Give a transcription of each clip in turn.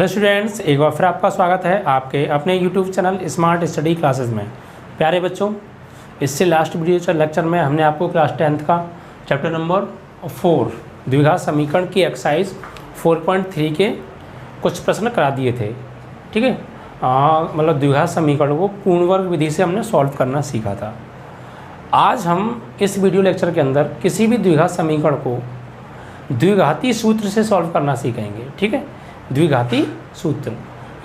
Hello students, एक बार फिर आपका स्वागत है आपके अपने YouTube channel smart study classes में। प्यारे बच्चों, इससे लास्ट वीडियो लेक्चर में हमने आपको क्लास 10th का चैप्टर नंबर 4 द्विघात समीकरण की एक्सरसाइज 4.3 के कुछ प्रश्न करा दिए थे। ठीक है, मतलब द्विघात समीकरण को पूर्ण वर्ग विधि से हमने सॉल्व करना सीखा था। आज हम इस वीडियो लेक्चर के अंदर किसी भी द्विघात समीकरण को द्विघाती सूत्र से सॉल्व करना सीखेंगे। ठीक है, द्विघाती सूत्र,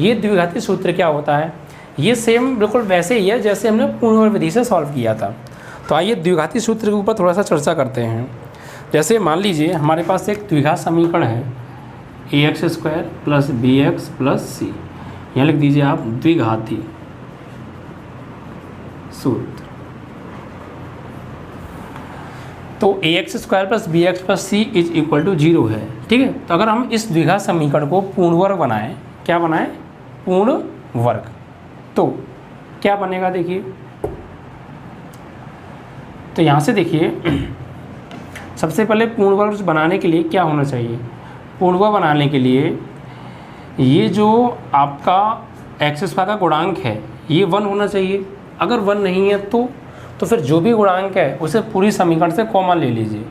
ये द्विघाती सूत्र क्या होता है? ये सेम बिल्कुल वैसे ही है जैसे हमने पूर्ण वर्ग विधि से सॉल्व किया था। तो आइए द्विघाती सूत्र के ऊपर थोड़ा सा चर्चा करते हैं। जैसे मान लीजिए हमारे पास एक द्विघात समीकरण है ax² + bx + c। यहाँ लिख दीजिए आप द्विघाती सूत्र। तो ax² + bx + c = 0 है। ठीक है, तो अगर हम इस द्विघात समीकरण को पूर्ण वर्ग बनाएं, क्या बनाएं? पूर्ण वर्ग, तो क्या बनेगा? देखिए, तो यहाँ से देखिए, सबसे पहले पूर्ण वर्ग बनाने के लिए क्या होना चाहिए? पूर्ण वर्ग बनाने के लिए ये जो आपका x² का गुणांक है ये 1 होना चाहिए। अगर 1 नहीं है तो फिर जो भी गुणांक है उसे पूरी समीकरण से कॉमन ले लीजिए।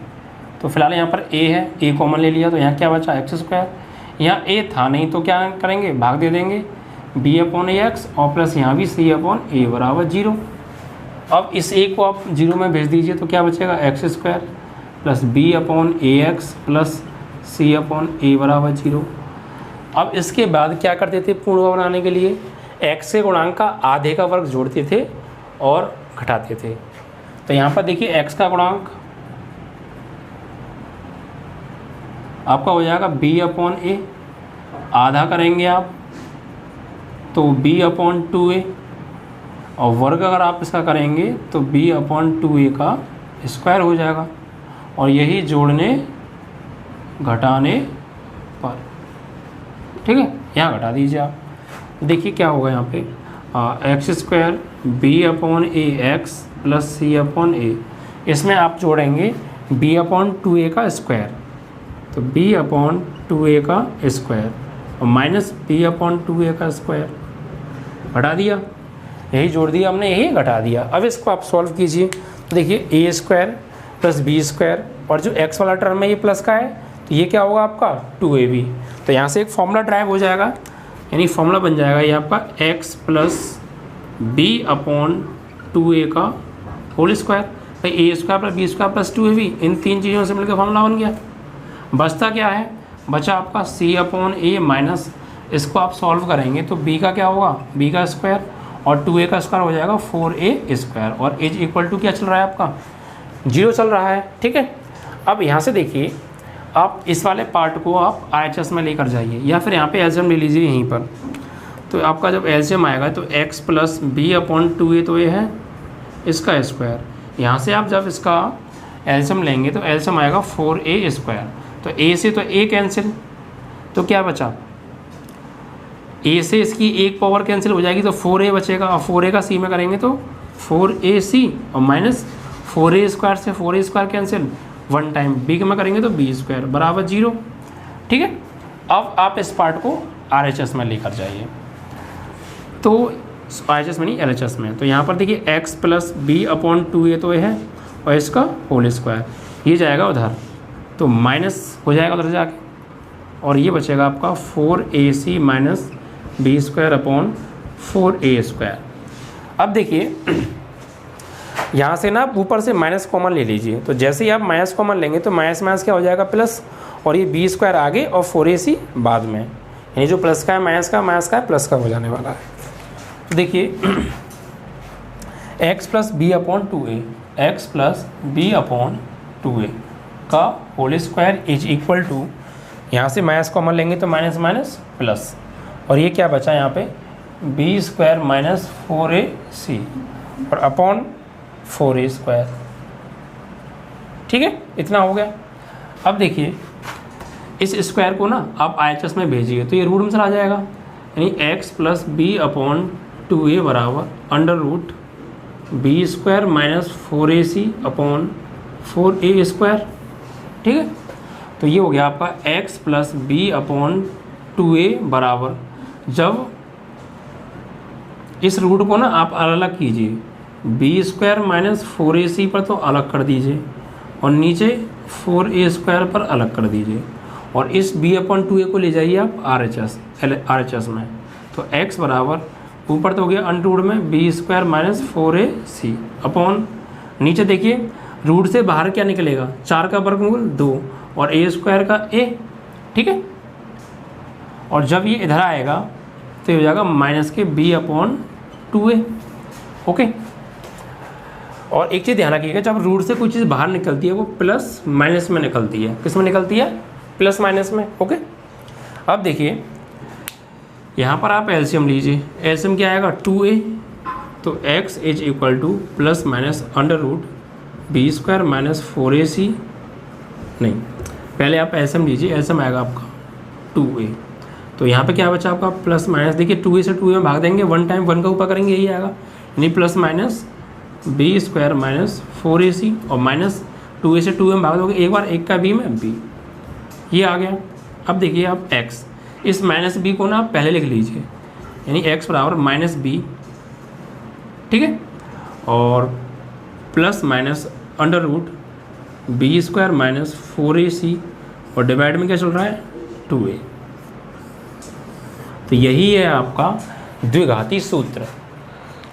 तो फिलहाल यहाँ पर a है, a कॉमन ले लिया, तो यहाँ क्या बचा? x²। यहाँ a था नहीं तो क्या करेंगे? भाग दे देंगे b/ax और प्लस यहाँ भी c/a = 0। अब इस a को आप 0 में भेज दीजिए तो क्या बचेगा? x² + b/ax + c/a = 0। अब इसके बाद क्या करते थे पूर्ण वर्ग बनाने के लिए? x के गुणांक का आधे का वर्ग जोड़ते थे और घटाते थे। तो यहाँ पर देखिए x का गुणांक आपका हो जाएगा b/a, आधा करेंगे आप तो b/2a, और वर्ग अगर आप इसका करेंगे तो b/2a का स्क्वायर हो जाएगा। और यही जोड़ने घटाने पर, ठीक है, यहाँ घटा दीजिए आप। देखिए क्या होगा यहाँ पे, x² b/ax + c/a, इसमें आप जोड़ेंगे b/2a का स्क्वायर, तो b/2a का स्क्वायर और माइनस b/2a का स्क्वायर, घटा दिया, यही जोड़ दिया हमने, यही घटा दिया। अब इसको आप सॉल्व कीजिए तो देखिए a² + b² और जो x वाला टर्म है ये प्लस का है तो ये क्या होगा आपका 2ab। तो यहाँ से एक फॉर्मूला ड्राइव हो जाएगा, यानी फॉर्मूला बन जाएगा ये आपका x + b/2a का होल स्क्वायर। भाई a² + b² + 2ab, इन तीन चीज़ों से मिलकर फॉर्मूला बन गया। बचता क्या है? बचा आपका c/a माइनस, इसको आप सॉल्व करेंगे तो b का क्या होगा? b का स्क्वायर और 2a का स्क्वायर हो जाएगा 4a², और = क्या चल रहा है आपका? 0 चल रहा है। ठीक है, अब यहाँ से देखिए, आप इस वाले पार्ट को आप RHS में लेकर जाइए या फिर यहाँ पे एलसीएम ले लीजिए यहीं पर। तो आपका जब एलसीएम आएगा तो x + b/2a तो ये है इसका स्क्वायर, यहाँ से आप जब इसका एलसीएम लेंगे तो एलसीएम आएगा 4a²। तो a से तो a कैंसिल, तो क्या बचा? a से इसकी एक पावर कैंसिल हो जाएगी तो 4a बचेगा, और 4a का c में करेंगे तो 4ac, और माइनस 4a² से 4a² कैंसिल, 1 टाइम b में करेंगे तो b² = 0। ठीक है, अब आप इस पार्ट को RHS में लेकर जाइए, तो RHS में नहीं LHS में। तो यहाँ पर देखिए x + b/2a तो ये है और इसका होल स्क्वायर, ये जाएगा उधर तो माइनस हो जाएगा उधर जाके, और ये बचेगा आपका 4ac - b²/4a²। अब देखिए यहाँ से ना आप ऊपर से माइनस कॉमन ले लीजिए, तो जैसे ही आप माइनस कॉमन लेंगे तो माइनस माइनस क्या हो जाएगा? प्लस, और ये b² आगे और 4ac बाद में, यानी जो प्लस का है माइनस का, माइनस का है प्लस का हो जाने वाला है। तो देखिए x + b/2a, x + b/2a का होल स्क्वायर = यहाँ से माइनस कॉमन लेंगे तो माइनस माइनस प्लस, और ये क्या बचा यहाँ पे? b² - 4ac और अपॉन 4a²। ठीक है, इतना हो गया। अब देखिए इस स्क्वायर को ना आप RHS में भेजिए तो ये रूट में चला जाएगा, यानी x + b/2a √ b² - 4ac/4a²। ठीक है, तो ये हो गया आपका x + b/2a 2a बराबर, जब इस रूट को ना आप अलग कीजिए, b² माइनस 4ac पर तो अलग कर दीजिए और नीचे 4a² पर अलग कर दीजिए और इस b/2a को ले जाइए आप RHS में। तो x बराबर ऊपर तो हो गया अंडर रूट में b² माइनस 4ac अपॉन नीचे देखिए रूट से बाहर क्या निकलेगा, 4 का वर्गमूल 2 और a² का a, ठीक है। और जब ये इधर आएगा तो ये हो जाएगा माइनस के b/2a, ओके। और एक चीज़ ध्यान रखिएगा, जब रूट से कोई चीज़ बाहर निकलती है वो प्लस माइनस में निकलती है। किस में निकलती है? प्लस माइनस में, ओके। अब देखिए यहाँ पर आप एलसीएम लीजिए, एलसीएम क्या आएगा 2a, तो x is equal to plus minus under root b² minus 4ac, नहीं पहले आप एलसीएम लीजिए, एलसीएम आएगा आपका 2a, तो यहाँ पे क्या बचा आपका प्लस माइनस, देखिए 2a से 2a में भाग देंगे, 1 टाइम 1 का ऊपर करेंगे यही आएगा, यानी plus minus b² minus 4ac और माइनस 2a से 2a में भाग दोगे एक बार, एक का b में b, ये आ गया। अब देखिए आप x, इस माइनस b को ना आप पहले लिख लीजिए, यानी x बराबर माइनस b, ठीक है, और plus minus under root b² minus 4ac और डिवाइड में क्या चल रहा है 2a। तो यही है आपका द्विघाती सूत्र।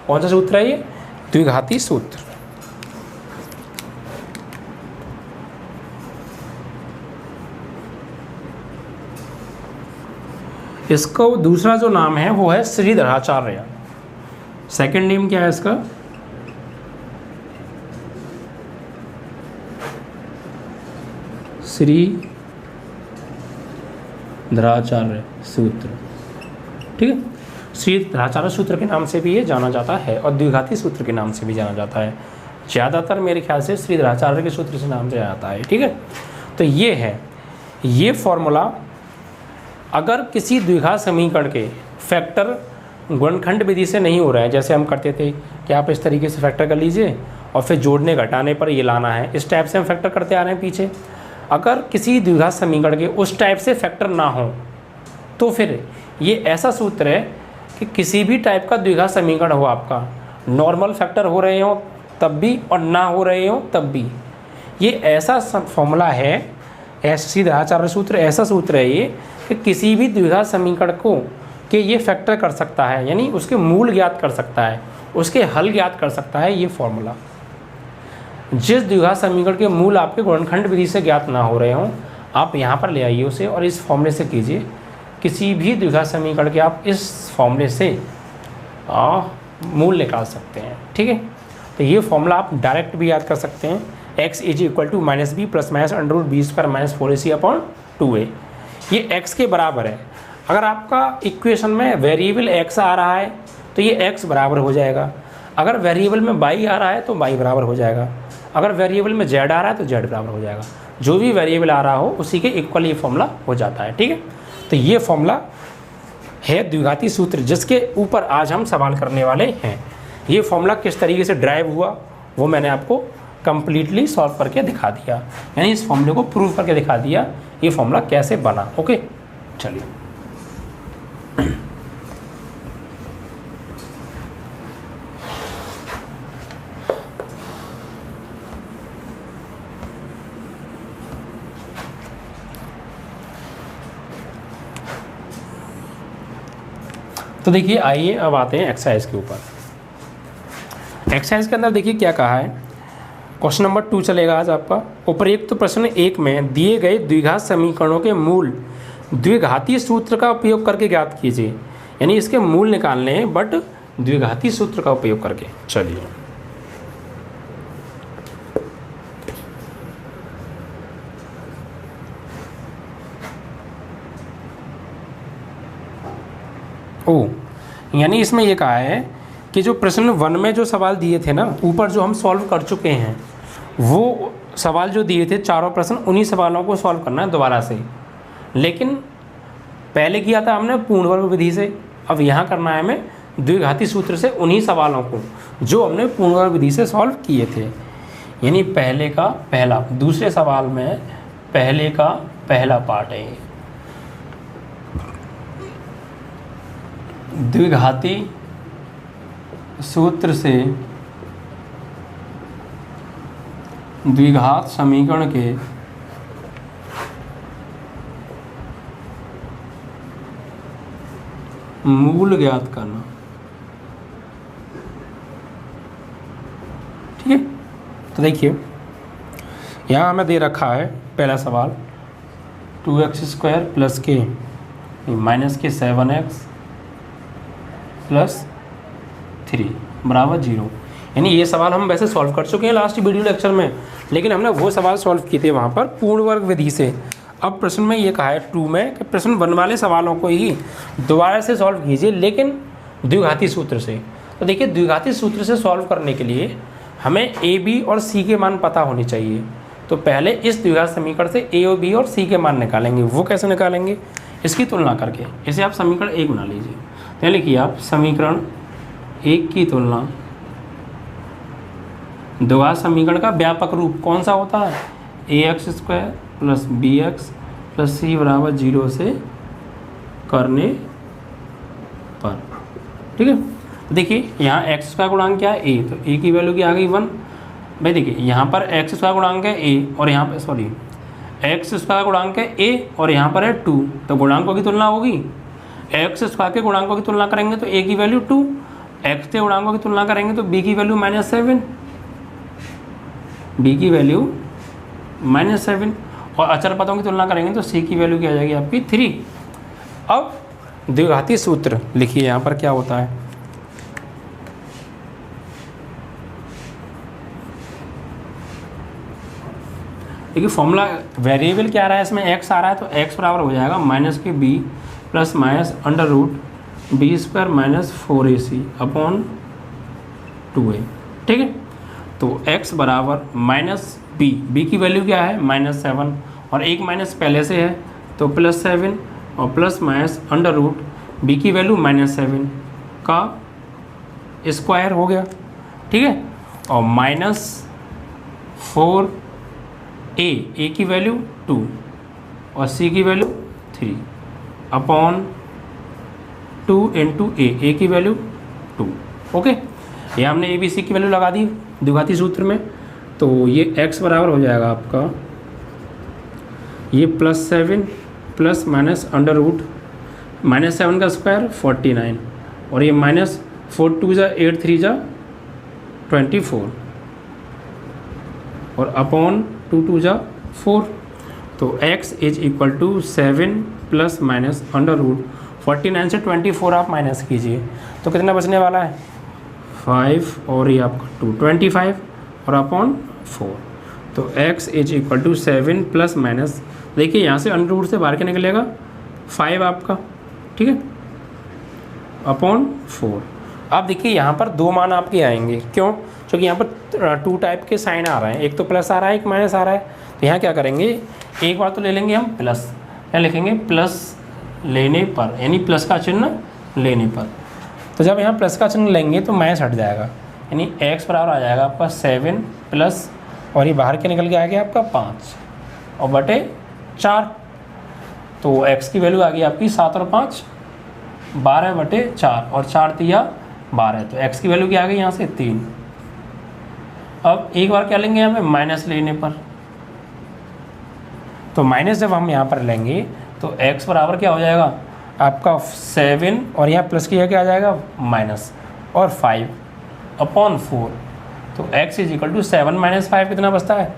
कौन सा सूत्र है ये? द्विघाती सूत्र। इसको दूसरा जो नाम है वो है श्रीधराचार्य। सेकंड नेम क्या है इसका? श्रीधराचार्य सूत्र, ठीक है। श्रीधराचार्य सूत्र के नाम से भी ये जाना जाता है और द्विघाती सूत्र के नाम से भी जाना जाता है। ज़्यादातर मेरे ख्याल से श्रीधराचार्य के सूत्र से नाम से जाता है, ठीक है। तो ये है, ये फॉर्मूला अगर किसी द्विघात समीकरण के फैक्टर गुणनखंड विधि से नहीं हो रहा है, जैसे हम करते थे कि आप इस तरीके से फैक्टर कर लीजिए और फिर जोड़ने घटाने पर ये लाना है, इस टाइप से हम फैक्टर करते आ रहे हैं पीछे। अगर किसी द्विघात समीकरण के उस टाइप से फैक्टर ना हो तो फिर ये ऐसा सूत्र है कि किसी भी टाइप का द्विघात समीकरण हो, आपका नॉर्मल फैक्टर हो रहे हो तब भी और ना हो रहे हो तब भी, ये ऐसा फॉर्मूला है, ऐसा श्रीधराचार्य सूत्र ऐसा सूत्र है ये कि किसी भी द्विघात समीकरण को कि ये फैक्टर कर सकता है, यानी उसके मूल ज्ञात कर सकता है, उसके हल ज्ञात कर सकता है ये फॉर्मूला। जिस द्विघात समीकरण के मूल आपके गुणनखंड विधि से ज्ञात ना हो रहे हों, आप यहाँ पर ले आइए उसे और इस फॉर्मूले से कीजिए। किसी भी द्विघात समीकरण के आप इस फॉर्मूले से मूल निकाल सकते हैं, ठीक है। तो ये फॉर्मूला आप डायरेक्ट भी याद कर सकते हैं, x is equal to minus B plus minus under root b² minus 4ac upon 2a, ये x के बराबर है। अगर आपका इक्वेशन में वेरिएबल x आ रहा है तो ये x बराबर हो जाएगा, अगर वेरिएबल में y आ रहा है तो y बराबर हो जाएगा, अगर वेरिएबल में z आ रहा है तो z बराबर हो जाएगा। जो भी वेरिएबल आ रहा हो उसी के इक्वल ये फॉर्मूला हो जाता है, ठीक है। तो ये फॉर्मूला है द्विघाती सूत्र जिसके ऊपर आज हम सवाल करने वाले हैं। ये फॉर्मूला किस तरीके से ड्राइव हुआ वो मैंने आपको कंप्लीटली सॉल्व करके दिखा दिया, यानी इस फॉर्मूले को प्रूव करके दिखा दिया ये फॉर्मूला कैसे बना, ओके। चलिए तो देखिए, आइए अब आते हैं एक्सरसाइज के ऊपर। एक्सरसाइज के अंदर देखिए क्या कहा है, क्वेश्चन नंबर 2 चलेगा आज आपका। उपरोक्त प्रश्न 1 में दिए गए द्विघात समीकरणों के मूल द्विघाती सूत्र का उपयोग करके ज्ञात कीजिए, यानी इसके मूल निकालने हैं बट द्विघाती सूत्र का उपयोग करके। चलिए यानी इसमें ये कहा है कि जो प्रश्न 1 में जो सवाल दिए थे ना ऊपर, जो हम सॉल्व कर चुके हैं, वो सवाल जो दिए थे चारों प्रश्न, उन्हीं सवालों को सॉल्व करना है दोबारा से। लेकिन पहले किया था हमने पूर्ण वर्ग विधि से, अब यहाँ करना है हमें द्विघाती सूत्र से उन्हीं सवालों को जो हमने पूर्ण वर्ग विधि से सॉल्व किए थे। यानी पहले का पहला, दूसरे सवाल में पहले का पहला पार्ट है। द्विघाती सूत्र से द्विघात समीकरण के मूल ज्ञात करना। ठीक है, तो देखिए यहाँ हमें दे रखा है पहला सवाल 2x² प्लस के माइनस के 7x प्लस 3 बराबर 0। यानी ये सवाल हम वैसे सॉल्व कर चुके हैं लास्ट वीडियो लेक्चर में, लेकिन हमने वो सवाल सॉल्व किए थे वहाँ पर पूर्ण वर्ग विधि से। अब प्रश्न में ये कहा है 2 में कि प्रश्न 1 वाले सवालों को ही दोबारा से सॉल्व कीजिए, लेकिन द्विघाती सूत्र से। तो देखिए द्विघाती सूत्र से सॉल्व करने के लिए हमें a, b और c के मान पता होने चाहिए। तो पहले इस द्विघात समीकरण से a और b और c के मान निकालेंगे। वो कैसे निकालेंगे? इसकी तुलना करके। इसे आप समीकरण 1 बना लीजिए। तो लिखिए आप समीकरण 1 की तुलना द्विघात समीकरण का व्यापक रूप कौन सा होता है? ax² plus bx plus c बराबर 0 से करने पर। ठीक है, देखिए यहाँ x का गुणांक क्या है? a, तो a की वैल्यू की आ गई 1। भाई देखिए यहाँ पर x का गुणांक है a और यहाँ पर सॉरी x का गुणांक है a और यहाँ पर है 2, तो गुणांकों की तुलना होगी। x² के गुणांकों की तुलना करेंगे तो a की वैल्यू 2, x के गुणांकों की तुलना करेंगे तो b की वैल्यू -7, b की वैल्यू -7, और अचर पदों की तुलना करेंगे तो c की वैल्यू क्या आ जाएगी आपकी 3। अब द्विघाती सूत्र लिखिए यहाँ पर क्या होता है। देखिए फॉर्मूला वेरिएबल क्या आ रहा है इसमें? x आ रहा है, तो x बराबर हो जाएगा माइनस के b plus minus under root b² minus 4ac upon 2a। ठीक है, तो x बराबर माइनस b की वैल्यू क्या है? -7, और एक माइनस पहले से है तो +7 और plus minus under root b की वैल्यू -7 का स्क्वायर हो गया। ठीक है, और -4a की वैल्यू 2 और c की वैल्यू 3 अपॉन 2 इंटू a की वैल्यू 2। ओके, ये हमने a b c की वैल्यू लगा दी द्विघाती सूत्र में। तो ये x बराबर हो जाएगा आपका ये +7 प्लस माइनस अंडर रूट -7 का स्क्वायर 49, और ये -4 2 जा 8 3 जा 24, और अपॉन 2 2 जा 4। तो x is equal to 7 plus minus under root 49 से 24 आप माइनस कीजिए तो कितना बचने वाला है? 5 और ये आपका 2 25 और अपॉन 4। तो x is equal to 7 plus minus, देखिए यहाँ से अंडर रूट से बाहर के निकलेगा 5 आपका। ठीक है, अपॉन 4। अब देखिए यहाँ पर 2 मान आपके आएंगे, क्यों? क्योंकि यहाँ पर 2 टाइप के साइन आ रहे हैं, एक तो प्लस आ रहा है एक माइनस आ रहा है। तो यहाँ क्या करेंगे, एक बार तो ले लेंगे हम प्लस, क्या लिखेंगे? प्लस लेने पर, यानी प्लस का चिन्ह लेने पर। तो जब यहाँ प्लस का चिन्ह लेंगे तो माइनस हट जाएगा, यानी x बराबर आ जाएगा आपका 7 प्लस, और ये बाहर के निकल के आ गया आपका 5 और बटे 4। तो x की वैल्यू आ गई आपकी 7 और 5 12 बटे 4, और 4 तिया 12, तो x की वैल्यू क्या आ गई यहाँ से 3। अब एक बार क्या लेंगे हमें? माइनस लेने पर। तो माइनस जब हम यहाँ पर लेंगे तो x बराबर क्या हो जाएगा आपका 7, और यहाँ प्लस की क्या आ जाएगा माइनस, और 5 अपॉन 4। तो x is equal to 7 minus 5 कितना बचता है?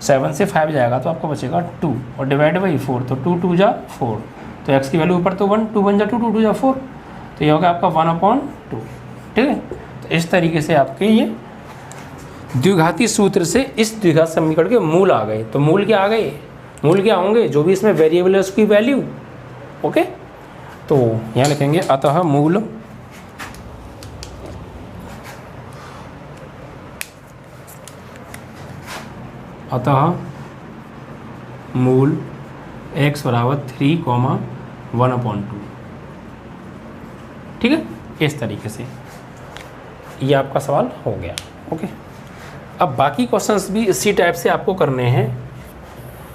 7 से 5 जाएगा तो आपको बचेगा 2, और डिवाइड बाई 4, तो 2 2 जा 4, तो x की वैल्यू ऊपर तो 1, 2 1 जा 2, 2 2 जा 4, तो ये होगा आपका 1/2। ठीक है, तो इस तरीके से आपके ये द्विघाती सूत्र से इस द्विघात समीकरण के मूल आ गए। तो मूल क्या आ गए? मूल क्या होंगे? जो भी इसमें वेरिएबल है उसकी वैल्यू। ओके, तो यहाँ लिखेंगे अतः मूल x बराबर 3,1/2। ठीक है, इस तरीके से ये आपका सवाल हो गया। ओके, अब बाकी क्वेश्चंस भी इसी टाइप से आपको करने हैं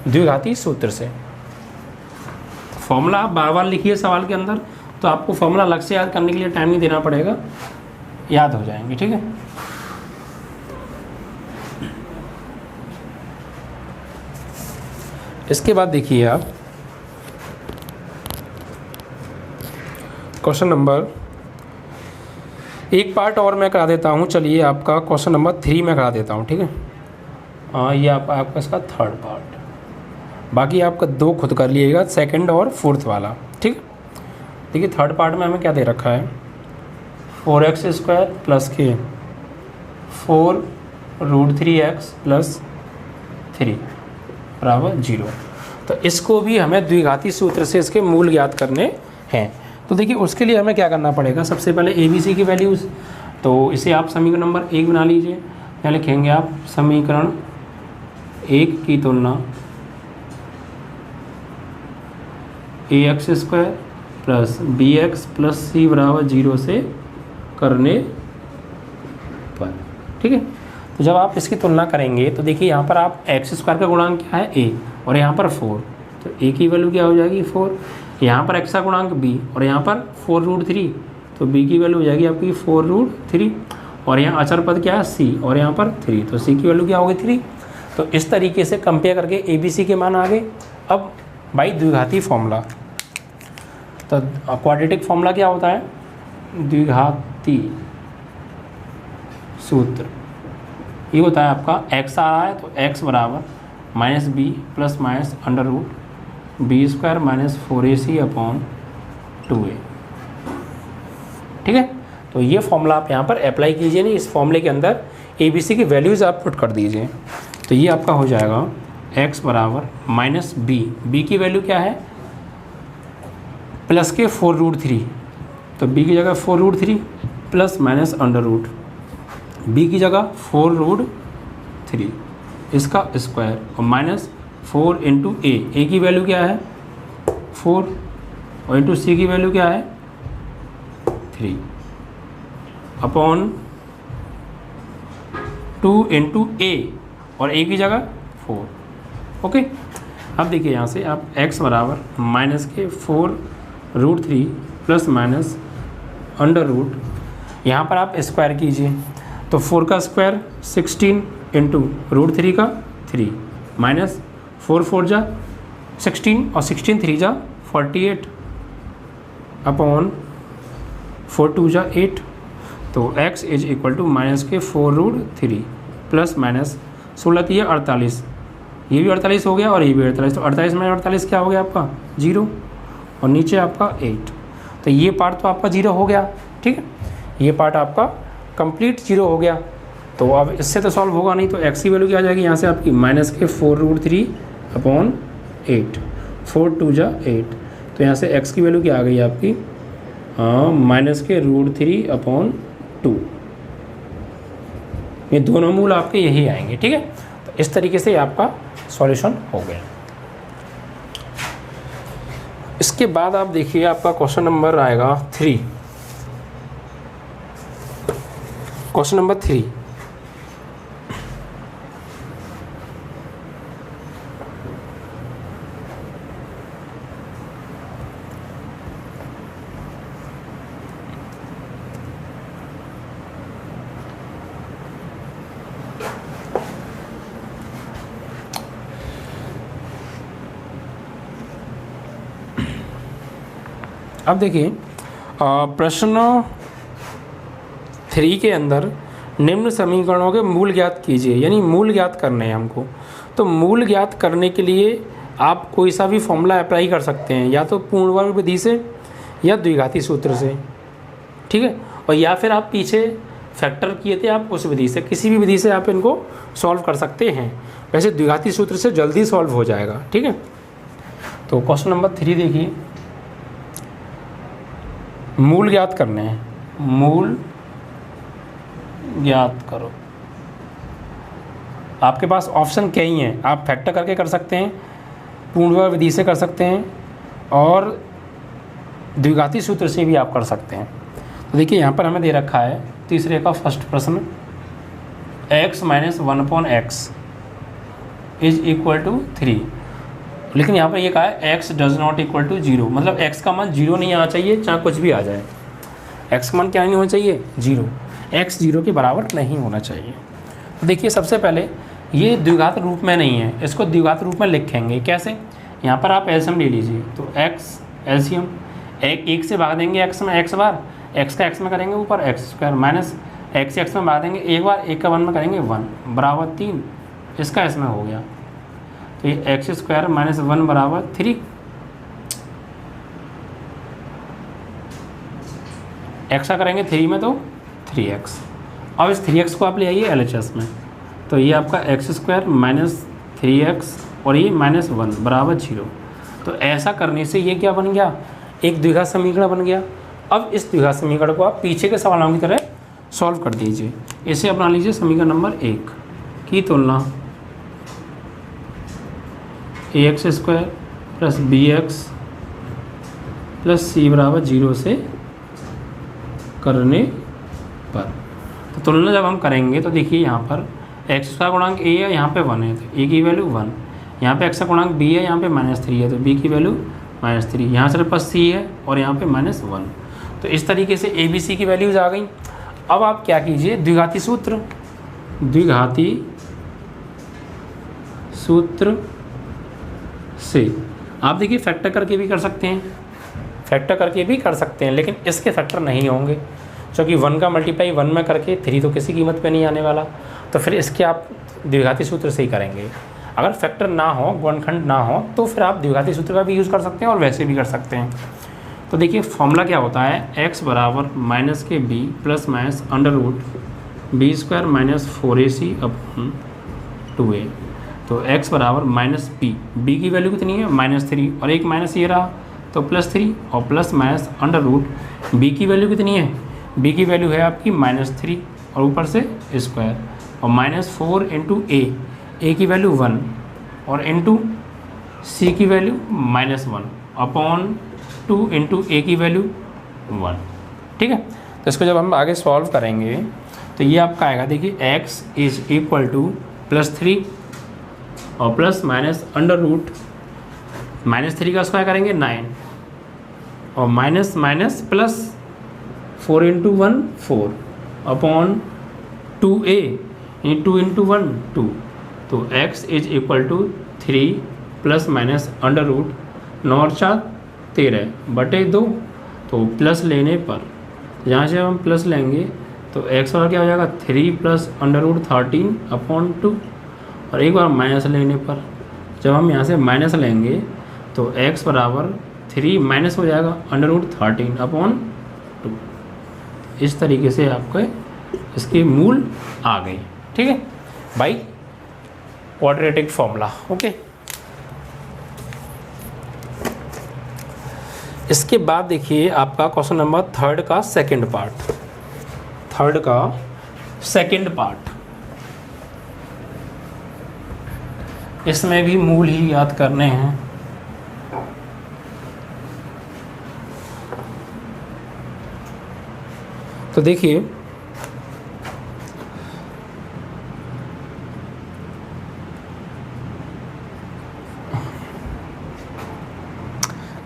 द्विघाती सूत्र से। फॉर्मूला आप बार बार लिखिए सवाल के अंदर, तो आपको फॉर्मूला अलग से याद करने के लिए टाइम नहीं देना पड़ेगा, याद हो जाएंगे। ठीक है, इसके बाद देखिए आप क्वेश्चन नंबर, एक पार्ट और मैं करा देता हूँ। चलिए आपका क्वेश्चन नंबर 3 में करा देता हूँ। ठीक है, ये आपका इसका थर्ड पार्ट, बाकी आपका 2 खुद कर लीजिएगा, सेकंड और फोर्थ वाला। ठीक है, देखिए थर्ड पार्ट में हमें क्या दे रखा है, 4x² प्लस के 4√3x प्लस 3 बराबर 0। तो इसको भी हमें द्विघाती सूत्र से इसके मूल ज्ञात करने हैं। तो देखिए उसके लिए हमें क्या करना पड़ेगा, सबसे पहले ABC की वैल्यूज़, तो इसे आप समीकरण नंबर 1 बना लीजिए। क्या लिखेंगे आप, समीकरण 1 की तुलना ax² plus bx plus c बराबर 0 से करने पर। ठीक है, तो जब आप इसकी तुलना करेंगे तो देखिए यहाँ पर आप x² का गुणांक क्या है a और यहाँ पर 4, तो a की वैल्यू क्या हो जाएगी 4, यहाँ पर x का गुणांक b और यहाँ पर 4√3, तो b की वैल्यू हो जाएगी आपकी 4√3, और यहाँ अचर पद क्या है c और यहाँ पर 3, तो c की वैल्यू क्या होगी 3। तो इस तरीके से कंपेयर करके ABC के मान आ गए। अब भाई द्विघाती फॉर्मूला, तो क्वाड्रेटिक फॉर्मूला क्या होता है, द्विघाती सूत्र ये होता है आपका x आ रहा है तो x बराबर -b plus minus √b² minus 4ac upon 2a। ठीक है, तो ये फॉर्मूला आप यहाँ पर अप्लाई कीजिए, नहीं इस फॉर्मूले के अंदर ABC की वैल्यूज़ आप पुट कर दीजिए। तो ये आपका हो जाएगा x बराबर -b, b की वैल्यू क्या है प्लस के 4√3, तो b की जगह 4√3 प्लस माइनस √ b की जगह 4√3 इसका स्क्वायर और माइनस 4 इंटू a की वैल्यू क्या है 4 और इंटू c की वैल्यू क्या है 3 अपॉन 2 इंटू a और a की जगह 4। ओके, अब देखिए यहाँ से आप x बराबर माइनस के 4√3 प्लस माइनस √ यहाँ पर आप स्क्वायर कीजिए, तो 4 का स्क्वायर 16 इंटू √3 का 3 माइनस 4 4 जा 16 और 16 3 जा 48 अपॉन 4 2 जा 8, तो x is equal to minus के 4√3 प्लस माइनस 16 3 48, ये भी 48 हो गया और ये भी 48, तो 48 में 48 क्या हो गया आपका 0 और नीचे आपका 8, तो ये पार्ट तो आपका 0 हो गया। ठीक है, ये पार्ट आपका कंप्लीट 0 हो गया। तो अब इससे तो सॉल्व होगा नहीं, तो x की वैल्यू क्या आ जाएगी यहाँ से आपकी माइनस के 4√3 अपॉन 8, 4 2 जा 8, तो यहाँ से x की वैल्यू क्या आ गई आपकी माइनस के √3 अपॉन 2, ये दोनों मूल आपके यही आएंगे। ठीक है, तो इस तरीके से आपका सॉल्यूशन हो गया। इसके बाद आप देखिए आपका क्वेश्चन नंबर आएगा 3, क्वेश्चन नंबर 3, अब देखिए प्रश्न 3 के अंदर निम्न समीकरणों के मूल ज्ञात कीजिए, यानी मूल ज्ञात करने हैं हमको। तो मूल ज्ञात करने के लिए आप कोई सा भी फॉर्मूला अप्लाई कर सकते हैं, या तो पूर्ण वर्ग विधि से या द्विघाती सूत्र से। ठीक है, और या फिर आप पीछे फैक्टर किए थे आप उस विधि से, किसी भी विधि से आप इनको सॉल्व कर सकते हैं। वैसे द्विघाती सूत्र से जल्दी सॉल्व हो जाएगा। ठीक है, तो क्वेश्चन नंबर 3 देखिए, मूल ज्ञात करने हैं, मूल ज्ञात करो। आपके पास ऑप्शन कई हैं, आप फैक्टर करके कर सकते हैं, पूर्ण वर्ग विधि से कर सकते हैं और द्विघाती सूत्र से भी आप कर सकते हैं। तो देखिए यहाँ पर हमें दे रखा है तीसरे का फर्स्ट प्रश्न, x - 1/x is equal to 3। लेकिन यहाँ पर ये कहा है x does not equal to 0, मतलब x का मान 0 नहीं आना चाहिए, चाहे कुछ भी आ जाए। x का मान क्या नहीं होना चाहिए? 0। x 0 के बराबर नहीं होना चाहिए। तो देखिए सबसे पहले ये द्विघात रूप में नहीं है, इसको द्विघात रूप में लिखेंगे कैसे? यहाँ पर आप एलसीएम ले लीजिए, तो x एलसीएम एक से भाग देंगे x में x बार, x का x में करेंगे ऊपर x² माइनस x में भाग देंगे एक बार, एक का 1 में करेंगे 1 बराबर 3, इसका इसमें हो गया। तो ये x² माइनस 1 बराबर 3, x का करेंगे 3 में तो 3x। अब इस 3x को आप ले आइए LHS में, तो ये आपका x² माइनस 3x और ये माइनस 1 बराबर 0। तो ऐसा करने से ये क्या बन गया? एक द्विघात समीकरण बन गया। अब इस द्विघात समीकरण को आप पीछे के सवालों की तरह सॉल्व कर दीजिए। इसे अपना लीजिए समीकरण नंबर 1 की तुलना ax² plus bx plus c बराबर 0 से करने पर। तो तुलना जब हम करेंगे तो देखिए यहाँ पर x का गुणांक a है, यहाँ पे 1 है, तो a की वैल्यू 1। यहाँ पे x का गुणांक b है, यहाँ पे -3 है, तो b की वैल्यू -3। यहाँ से पास c है और यहाँ पे -1। तो इस तरीके से a b c की वैल्यूज आ गई। अब आप क्या कीजिए, द्विघाती सूत्र से आप देखिए फैक्टर करके भी कर सकते हैं, लेकिन इसके फैक्टर नहीं होंगे, क्योंकि 1 का मल्टीप्लाई 1 में करके 3 तो किसी कीमत पे नहीं आने वाला। तो फिर इसके आप द्विघाती सूत्र से ही करेंगे। अगर फैक्टर ना हो, गुणनखंड ना हो, तो फिर आप द्विघाती सूत्र का भी यूज़ कर सकते हैं और वैसे भी कर सकते हैं। तो देखिए फॉर्मूला क्या होता है, x बराबर माइनस के b plus minus under root b² minus 4ac upon 2a। तो x बराबर माइनस b की वैल्यू कितनी है? -3, और एक माइनस ये रहा तो +3, और plus minus under root b की वैल्यू कितनी है? b की वैल्यू है आपकी -3 और ऊपर से स्क्वायर, और -4 इंटू a की वैल्यू 1 और इंटू c की वैल्यू -1 अपॉन 2 इंटू a की वैल्यू 1। ठीक है, तो इसको जब हम आगे सॉल्व करेंगे तो ये आपका आएगा, देखिए x इज इक्वल टू +3 और प्लस माइनस अंडर रूट -3 का स्क्वायर करेंगे 9 और minus minus plus 4 into 1 4 upon 2a 2 into 1 2। तो x is equal to 3 plus minus under root 9 और 4 13 बटे 2। तो प्लस लेने पर यहाँ से हम प्लस लेंगे तो x और क्या हो जाएगा 3 प्लस अंडर रूट 13 अपॉन 2, और एक बार माइनस लेने पर जब हम यहाँ से माइनस लेंगे तो x बराबर 3 माइनस हो जाएगा अंडर रूट 13 अपॉन 2। इस तरीके से आपके इसके मूल आ गए। ठीक है भाई, क्वाड्रेटिक फॉर्मूला। ओके, इसके बाद देखिए आपका क्वेश्चन नंबर 3 का सेकंड पार्ट। इसमें भी मूल ही याद करने हैं। तो देखिए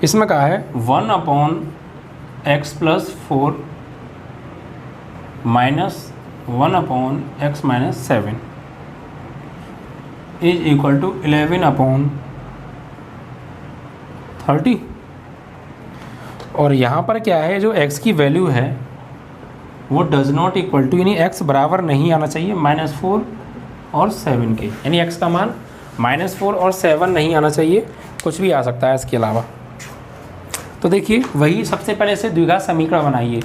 इसमें कहा है 1/x + 4 minus 1/x - 7 is equal to 11/30। और यहाँ पर क्या है, जो x की वैल्यू है वो डज नॉट इक्वल टू, यानी x बराबर नहीं आना चाहिए -4 और 7 के, यानी x का मान -4 और 7 नहीं आना चाहिए, कुछ भी आ सकता है इसके अलावा। तो देखिए वही सबसे पहले से द्विघात समीकरण बनाइए।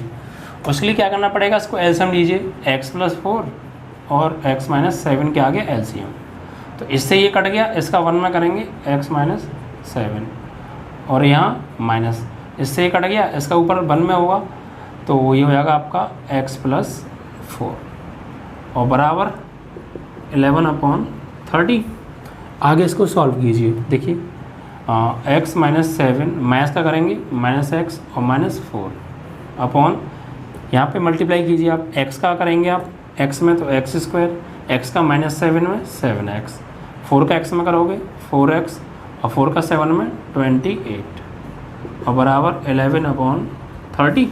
उसके लिए क्या करना पड़ेगा, इसको एलसीएम लीजिए, x + 4 और x - 7 के आगे एलसीएम। तो इससे ये कट गया, इसका 1 में करेंगे x - 7 और यहाँ माइनस, इससे ये कट गया, इसका ऊपर 1 में होगा तो ये हो जाएगा आपका x + 4 और बराबर 11/30। आगे इसको सॉल्व कीजिए। देखिए x - 7 माइनस का करेंगे -x और -4 अपॉन, यहाँ पे मल्टीप्लाई कीजिए आप, x का करेंगे आप x में तो x², x का -7 में 7x, 4 का x में करोगे 4x और 4 का 7 में 28 और बराबर 11/30।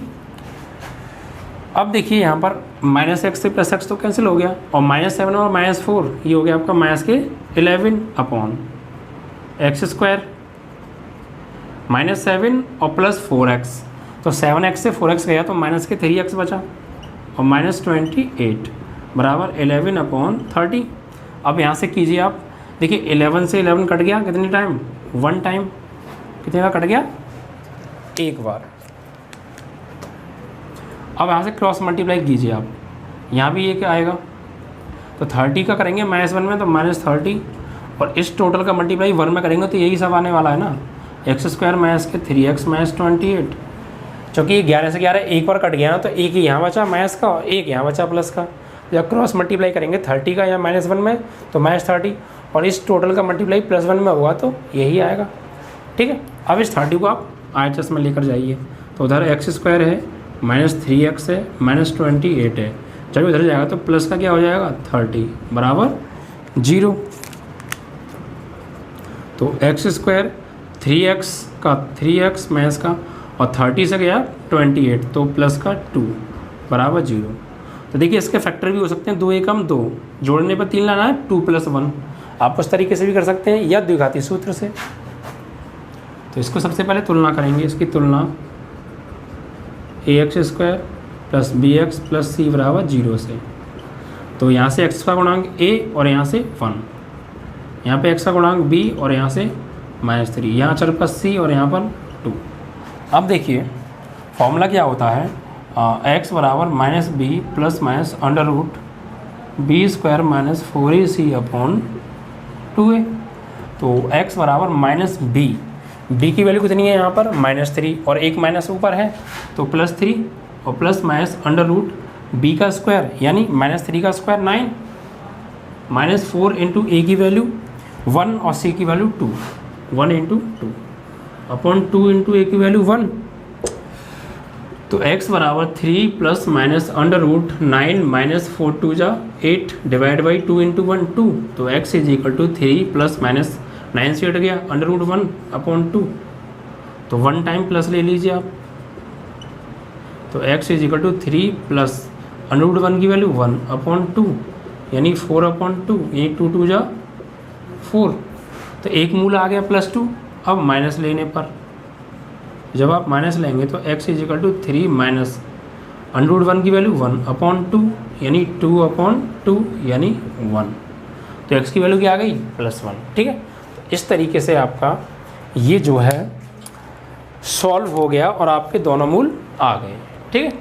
अब देखिए यहाँ पर -x से +x तो कैंसिल हो गया और -7 और -4 ये हो गया आपका -11/x², -7 और +4x, तो 7x से 4x गया तो -3x बचा और -28 बराबर 11/30। अब यहाँ से कीजिए आप, देखिए 11 से 11 कट गया कितनी टाइम, 1 टाइम, कितने बार कट गया, 1 बार। अब यहाँ से क्रॉस मल्टीप्लाई कीजिए आप, यहाँ भी ये क्या आएगा, तो 30 का करेंगे -1 में तो -30 और इस टोटल का मल्टीप्लाई 1 में करेंगे तो यही सब आने वाला है ना, x² -3x -28। चूँकि ये 11 से 11 एक बार कट गया ना तो एक ही यहाँ बचा माइनस का और एक यहाँ बचा प्लस का। जब क्रॉस मल्टीप्लाई करेंगे 30 का या -1 में तो -30 और इस टोटल का मल्टीप्लाई +1 में हुआ तो यही आएगा। ठीक है, अब इस 30 को आप RHS में लेकर जाइए, तो उधर x² है, -3x है, -28 है, जब इधर जाएगा तो प्लस का क्या हो जाएगा 30 बराबर 0। तो x², 3x का 3x माइनस का और 30 से गया 28 तो प्लस का 2 बराबर 0। तो देखिए इसके फैक्टर भी हो सकते हैं 2 एकम 2, जोड़ने पर 3 लाना है 2 + 1, आप उस तरीके से भी कर सकते हैं या द्विघाती सूत्र से। तो इसको सबसे पहले तुलना करेंगे, इसकी तुलना ax² + bx + c बराबर 0 से। तो यहाँ से x का गुणांक a और यहाँ से 1, यहाँ पे x का गुणांक b और यहाँ से -3, यहाँ चर पर c और यहाँ पर 2। अब देखिए फॉर्मूला क्या होता है, x बराबर -b + √b² -4ac/2a। तो x बराबर -b, b की वैल्यू कितनी है यहाँ पर -3 और एक माइनस ऊपर है तो +3 और प्लस √b का स्क्वायर यानी -3 का स्क्वायर 9, -4 × a की वैल्यू 1 और c की वैल्यू 2, 1 × 2 अपॉन 2 × a की वैल्यू 1। तो x बराबर 3 + -√9 -4 2 जा 8 डिवाइड बाई 2 × 1 2। तो x = 3 + -9 से हट गया √1/2, तो 1 टाइम प्लस ले लीजिए आप। तो x = 3 + √1 की वैल्यू 1/2 यानी 4/2, 8 2 2 जा 4, तो एक मूल आ गया +2। अब माइनस लेने पर जब आप माइनस लेंगे तो x = 3 - √1 की वैल्यू 1/2 यानी 2/2 यानी 1, तो x की वैल्यू क्या आ गई +1। ठीक है, तो इस तरीके से आपका ये जो है सॉल्व हो गया और आपके दोनों मूल आ गए। ठीक है।